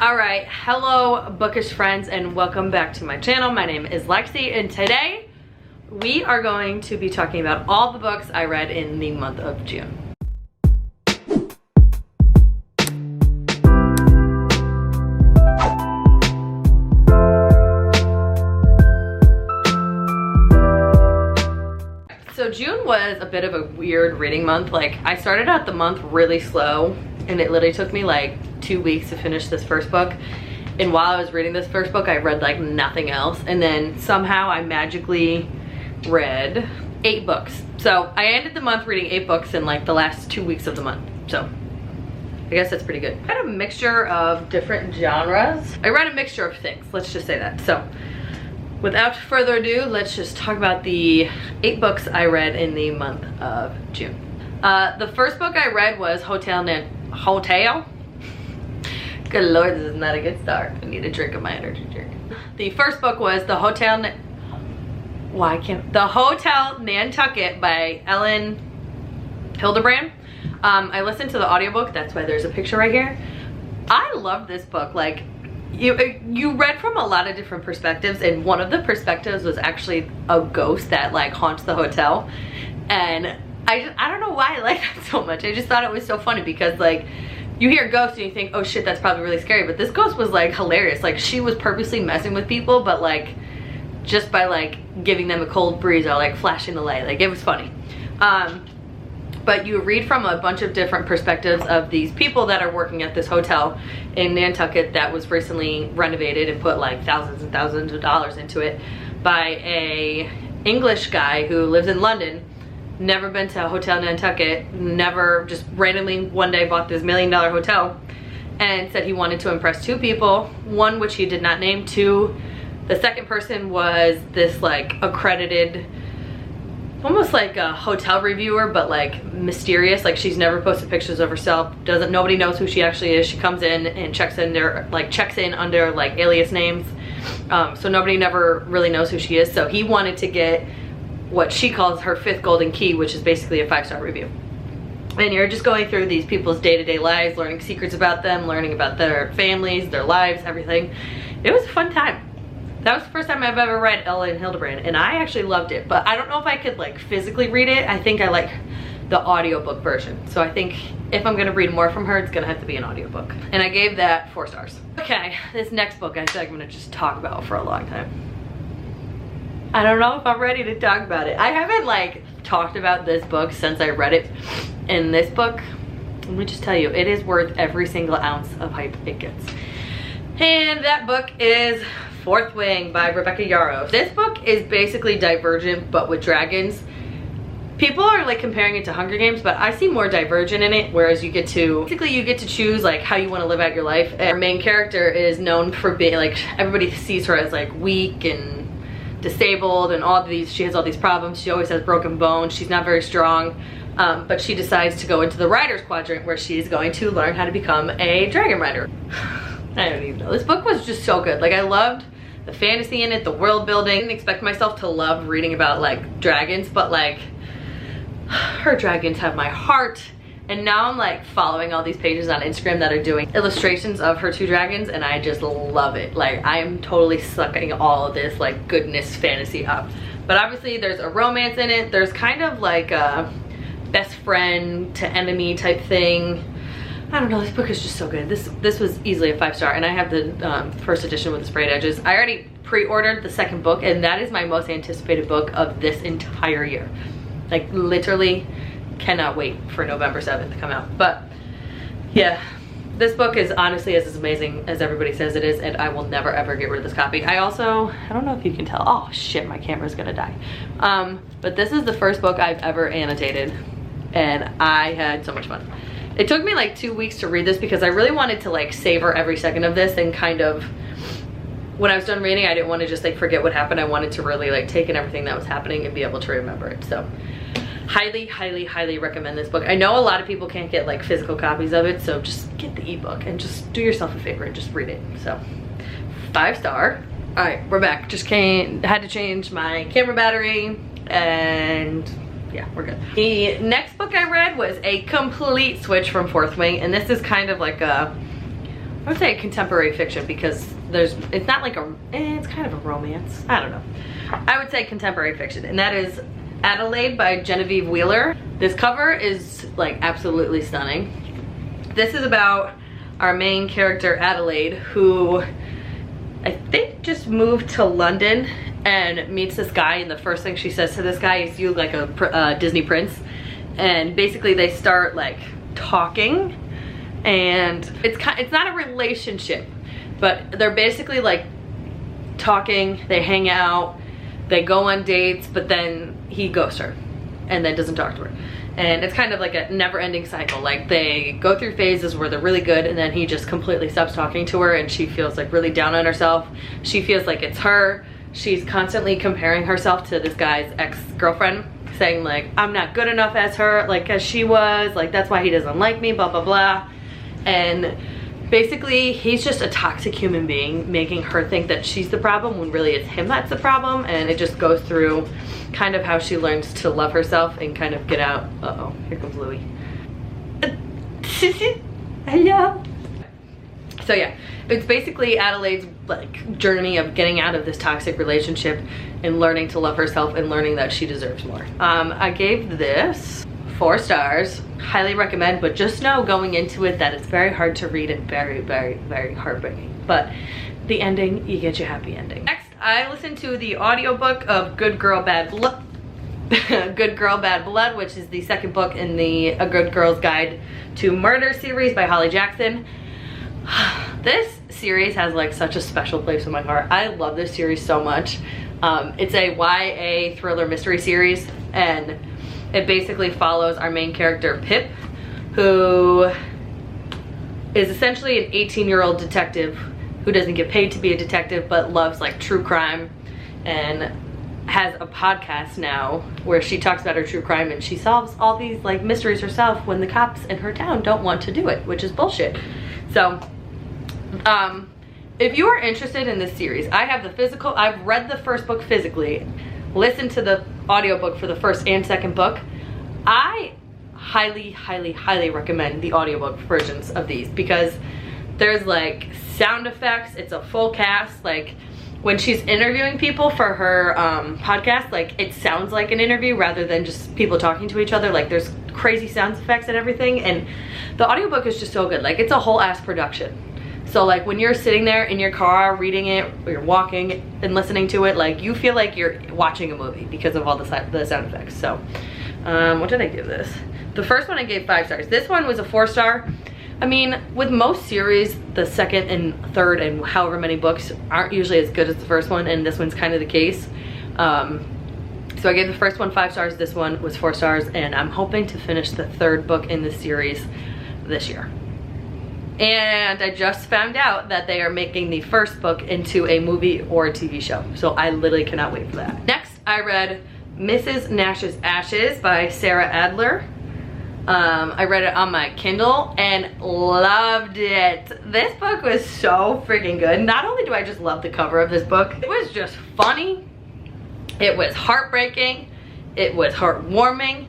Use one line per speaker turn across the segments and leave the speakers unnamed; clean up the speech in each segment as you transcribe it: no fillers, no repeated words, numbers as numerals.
Alright, hello Bookish Friends and welcome back to my channel. My name is Lexi and today we are going to be talking about all the books I read in the month of June. So June was a bit of a weird reading month. Like, I started out the month really slow and it literally took me like 2 weeks to finish this first book. And while I was reading this first book, I read like nothing else. And then somehow I magically read 8 books. So I ended the month reading 8 books in like the last 2 weeks of the month. So I guess that's pretty good. I had a mixture of different genres. I read a mixture of things, let's just say that. So without further ado, let's just talk about the 8 books I read in the month of June. The first book I read was Hotel. Good lord, this is not a good start. I need a drink of my energy drink. The first book was The Hotel Nantucket by Elin Hilderbrand. I listened to the audiobook, that's why there's a picture right here. I love this book. Like, you read from a lot of different perspectives, and one of the perspectives was actually a ghost that like haunts the hotel. And I don't know why I like that so much. I just thought it was so funny because like you hear ghosts and you think, oh shit, that's probably really scary, but this ghost was like hilarious. Like, she was purposely messing with people, but like just by like giving them a cold breeze or like flashing the light. Like, it was funny. But you read from a bunch of different perspectives of these people that are working at this hotel in Nantucket that was recently renovated and put like thousands and thousands of dollars into it by a English guy who lives in London, never been to Hotel Nantucket, never, just randomly one day bought this $1 million hotel and said he wanted to impress 2 people, one which he did not name. 2, the second person was this like accredited, almost like a hotel reviewer, but like mysterious. Like, she's never posted pictures of herself, nobody knows who she actually is. She comes in and checks in under like alias names, so nobody never really knows who she is. So he wanted to get what she calls her 5th golden key, which is basically a 5-star review. And you're just going through these people's day-to-day lives, learning secrets about them, learning about their families, their lives, everything. It was a fun time. That was the first time I've ever read Elin Hilderbrand, and I actually loved it, but I don't know if I could like physically read it. I think I like the audiobook version. So I think if I'm gonna read more from her, it's gonna have to be an audiobook. And I gave that 4 stars. Okay, this next book I feel like I'm gonna just talk about for a long time. I don't know if I'm ready to talk about it. I haven't like talked about this book since I read it. And this book, let me just tell you, it is worth every single ounce of hype it gets. And that book is Fourth Wing by Rebecca Yarros. This book is basically Divergent but with dragons. People are like comparing it to Hunger Games, but I see more Divergent in it, whereas you get to choose like how you want to live out your life. And our main character is known for being like, everybody sees her as like weak and disabled and all these, she has all these problems. She always has broken bones. She's not very strong, but she decides to go into the Rider's Quadrant where she's going to learn how to become a dragon rider. I don't even know. This book was just so good. Like, I loved the fantasy in it, the world building. I didn't expect myself to love reading about like dragons, but like her dragons have my heart. And now I'm like following all these pages on Instagram that are doing illustrations of her 2 dragons, and I just love it. Like, I am totally sucking all of this like goodness fantasy up. But obviously there's a romance in it. There's kind of like a best friend to enemy type thing. I don't know, this book is just so good. This was easily a 5-star, and I have the first edition with the sprayed edges. I already pre-ordered the second book, and that is my most anticipated book of this entire year. Like, literally cannot wait for November 7th to come out. But yeah, this book is honestly as amazing as everybody says it is, and I will never ever get rid of this copy. I don't know if you can tell, oh shit, my camera's gonna die. But this is the first book I've ever annotated, and I had so much fun. It took me like 2 weeks to read this because I really wanted to like savor every second of this, and kind of when I was done reading, I didn't want to just like forget what happened. I wanted to really like take in everything that was happening and be able to remember it. So highly, highly, highly recommend this book. I know a lot of people can't get like physical copies of it, so just get the ebook and just do yourself a favor and just read it. So 5-star. All right, we're back. Had to change my camera battery, and yeah, we're good. The next book I read was a complete switch from Fourth Wing, and this is kind of like a I would say contemporary fiction because it's not like it's kind of a romance. I don't know. I would say contemporary fiction, and that is Adelaide by Genevieve Wheeler. This cover is like absolutely stunning. This is about our main character Adelaide, who I think just moved to London and meets this guy, and the first thing she says to this guy is, "You like a Disney prince?" And basically they start like talking, and it's not a relationship, but they're basically like talking, they hang out, they go on dates, but then he ghosts her and then doesn't talk to her. And it's kind of like a never-ending cycle. Like they go through phases where they're really good, and then he just completely stops talking to her, and she feels like really down on herself. She feels like it's her. She's constantly comparing herself to this guy's ex-girlfriend, saying like, I'm not good enough as her, like as she was, like that's why he doesn't like me, blah, blah, blah. And basically he's just a toxic human being, making her think that she's the problem when really it's him that's the problem. And it just goes through kind of how she learns to love herself and kind of get out. Uh-oh, here comes Louie. Hello. So yeah, it's basically Adelaide's like journey of getting out of this toxic relationship and learning to love herself and learning that she deserves more. I gave this 4 stars. Highly recommend, but just know going into it that it's very hard to read and very, very, very heartbreaking. But the ending, you get your happy ending. Next, I listened to the audiobook of Good Girl Bad Blood. Good Girl Bad Blood, which is the second book in the A Good Girl's Guide to Murder series by Holly Jackson. This series has like such a special place in my heart. I love this series so much. It's a YA thriller mystery series, and it basically follows our main character Pip, who is essentially an 18-year-old detective who doesn't get paid to be a detective but loves like true crime, and has a podcast now where she talks about her true crime, and she solves all these like mysteries herself when the cops in her town don't want to do it, which is bullshit. So if you are interested in this series, I have the physical, I've read the first book physically, listened to the audiobook for the first and second book. I highly, highly, highly recommend the audiobook versions of these because there's like sound effects, it's a full cast. Like when she's interviewing people for her podcast, like it sounds like an interview rather than just people talking to each other. Like there's crazy sound effects and everything, and the audiobook is just so good. Like it's a whole ass production. So like when you're sitting there in your car reading it, or you're walking and listening to it, like you feel like you're watching a movie because of all the sound effects. So what did I give this? The first one I gave 5 stars. This one was a 4-star. I mean, with most series, the second and third and however many books aren't usually as good as the first one, and this one's kind of the case. So I gave the first one 5 stars, this one was 4 stars, and I'm hoping to finish the 3rd book in this series this year. And I just found out that they are making the first book into a movie or a TV show. So I literally cannot wait for that. Next, I read Mrs. Nash's Ashes by Sarah Adler. I read it on my Kindle and loved it. This book was so freaking good. Not only do I just love the cover of this book, it was just funny. It was heartbreaking. It was heartwarming.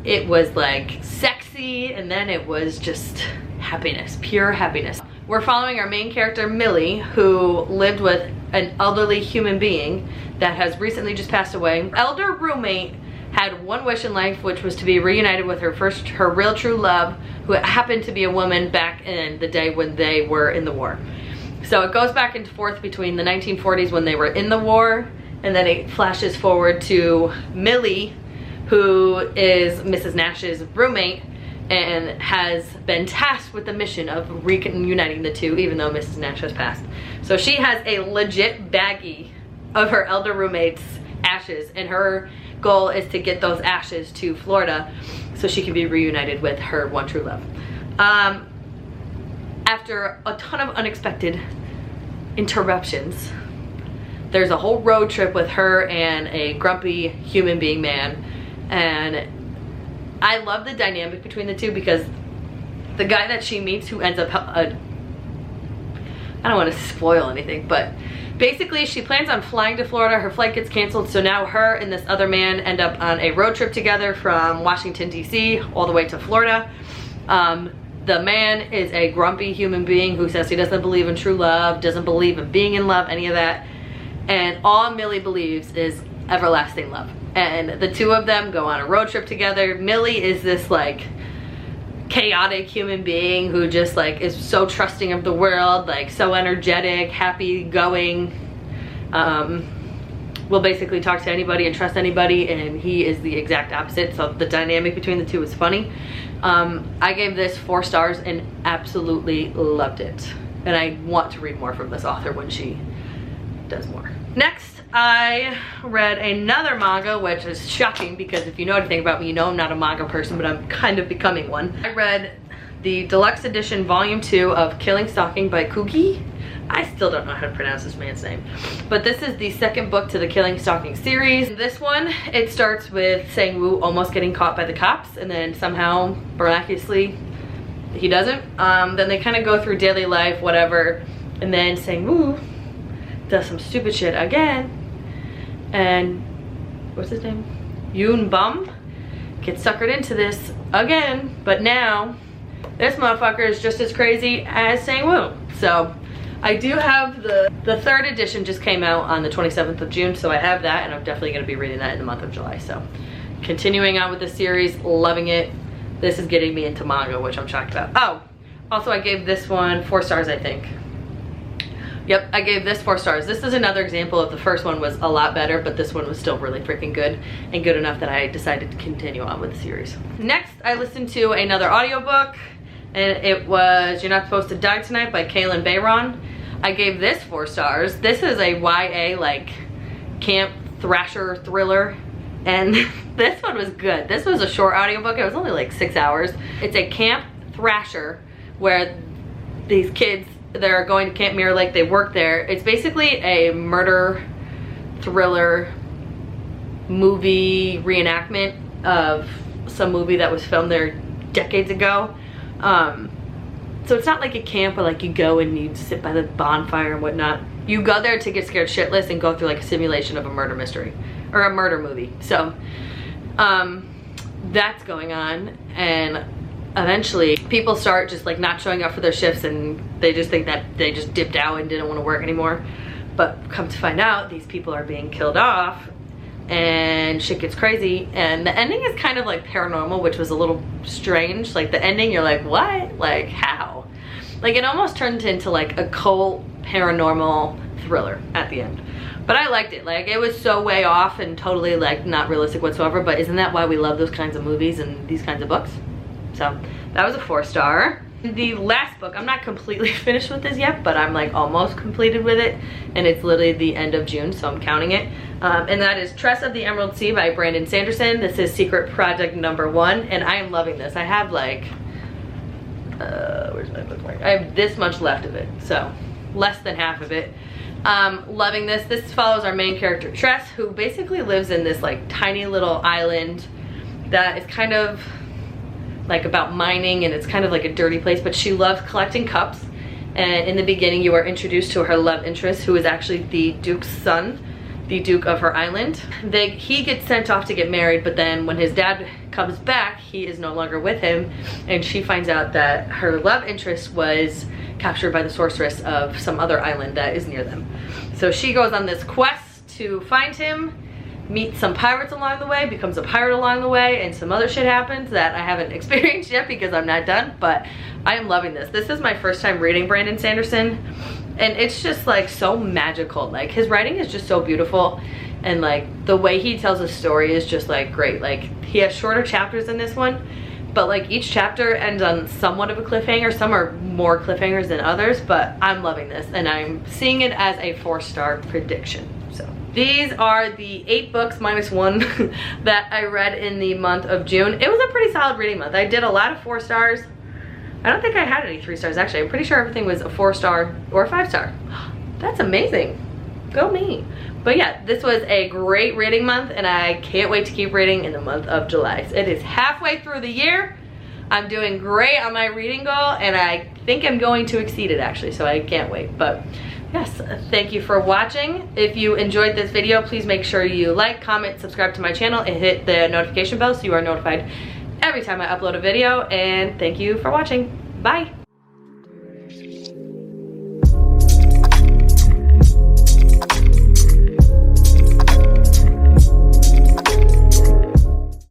It was like sexy, and then it was just happiness, pure happiness. We're following our main character Millie, who lived with an elderly human being that has recently just passed away. Elder roommate had one wish in life, which was to be reunited with her real true love, who happened to be a woman back in the day when they were in the war. So it goes back and forth between the 1940s when they were in the war, and then it flashes forward to Millie, who is Mrs. Nash's roommate and has been tasked with the mission of reuniting the two, even though Mrs. Nash has passed. So she has a legit baggie of her elder roommate's ashes, and her goal is to get those ashes to Florida so she can be reunited with her one true love. After a ton of unexpected interruptions, there's a whole road trip with her and a grumpy human being man, and I love the dynamic between the two because the guy that she meets, who ends up, I don't want to spoil anything, but basically she plans on flying to Florida. Her flight gets canceled, so now her and this other man end up on a road trip together from Washington, D.C. all the way to Florida. The man is a grumpy human being who says he doesn't believe in true love, doesn't believe in being in love, any of that. And all Millie believes is everlasting love. And the two of them go on a road trip together. Millie is this like chaotic human being who just like is so trusting of the world, like so energetic, happy going, will basically talk to anybody and trust anybody, and he is the exact opposite. So the dynamic between the two is funny. I gave this 4 stars and absolutely loved it, and I want to read more from this author when she does more. Next, I read another manga, which is shocking because if you know anything about me, you know I'm not a manga person, but I'm kind of becoming one. I read the deluxe edition volume 2 of Stalking by Koogi. I still don't know how to pronounce this man's name, but this is the second book to the Stalking series. This one, it starts with Sang-woo almost getting caught by the cops, and then somehow miraculously he doesn't. Then they kind of go through daily life, whatever, and then Sang-woo does some stupid shit again, and what's his name? Yoon Bum gets suckered into this again, but now this motherfucker is just as crazy as Sang-woo. So I do have the third edition just came out on the 27th of June, so I have that, and I'm definitely going to be reading that in the month of July. So continuing on with the series, loving it. This is getting me into manga, which I'm shocked about. Oh, also I gave this one 4 stars, I think. Yep, I gave this 4 stars. This is another example of the first one was a lot better, but this one was still really freaking good, and good enough that I decided to continue on with the series. Next, I listened to another audiobook, and it was You're Not Supposed to Die Tonight by Kaylnn Bayron. I gave this 4 stars. This is a YA like camp thrasher thriller, and this one was good. This was a short audiobook. It was only like 6 hours. It's a camp thrasher where these kids, they're going to Camp Mirror Lake, they work there. It's basically a murder thriller movie reenactment of some movie that was filmed there decades ago. So it's not like a camp where like you go and you sit by the bonfire and whatnot. You go there to get scared shitless and go through like a simulation of a murder mystery or a murder movie. So that's going on, and eventually people start just like not showing up for their shifts, and they just think that they just dipped out and didn't want to work anymore. But come to find out, these people are being killed off and shit gets crazy, and the ending is kind of like paranormal, which was a little strange. Like the ending, you're like, what? Like how? Like it almost turned into like a cult paranormal thriller at the end. But I liked it. Like it was so way off and totally like not realistic whatsoever, but isn't that why we love those kinds of movies and these kinds of books? So that was a 4 star. The last book, I'm not completely finished with this yet, but I'm like almost completed with it, and it's literally the end of June, so I'm counting it. And that is Tress of the Emerald Sea by Brandon Sanderson. This is secret project number 1, and I am loving this. I have like, where's my bookmark? I have this much left of it, so less than half of it. Loving this. This follows our main character Tress, who basically lives in this like tiny little island that is kind of like about mining, and it's kind of like a dirty place, but she loves collecting cups. And in the beginning you are introduced to her love interest, who is actually the Duke's son, the Duke of her island. He gets sent off to get married, but then when his dad comes back, he is no longer with him, and she finds out that her love interest was captured by the sorceress of some other island that is near them. So she goes on this quest to find him, meets some pirates along the way, becomes a pirate along the way, and some other shit happens that I haven't experienced yet because I'm not done, but I am loving this. This is my first time reading Brandon Sanderson, and it's just like so magical. Like his writing is just so beautiful, and like the way he tells a story is just like great. Like he has shorter chapters in this one, but like each chapter ends on somewhat of a cliffhanger. Some are more cliffhangers than others, but I'm loving this, and I'm seeing it as a 4-star prediction. So these are the 8 books minus 1 that I read in the month of June. It was a pretty solid reading month. I did a lot of 4 stars. I don't think I had any 3 stars actually. I'm pretty sure everything was a 4-star or a 5-star. That's amazing. Go me. But yeah, this was a great reading month, and I can't wait to keep reading in the month of July. So it is halfway through the year. I'm doing great on my reading goal, and I think I'm going to exceed it actually, so I can't wait. But yes, thank you for watching. If you enjoyed this video, please make sure you like, comment, subscribe to my channel, and hit the notification bell so you are notified every time I upload a video. And thank you for watching. Bye.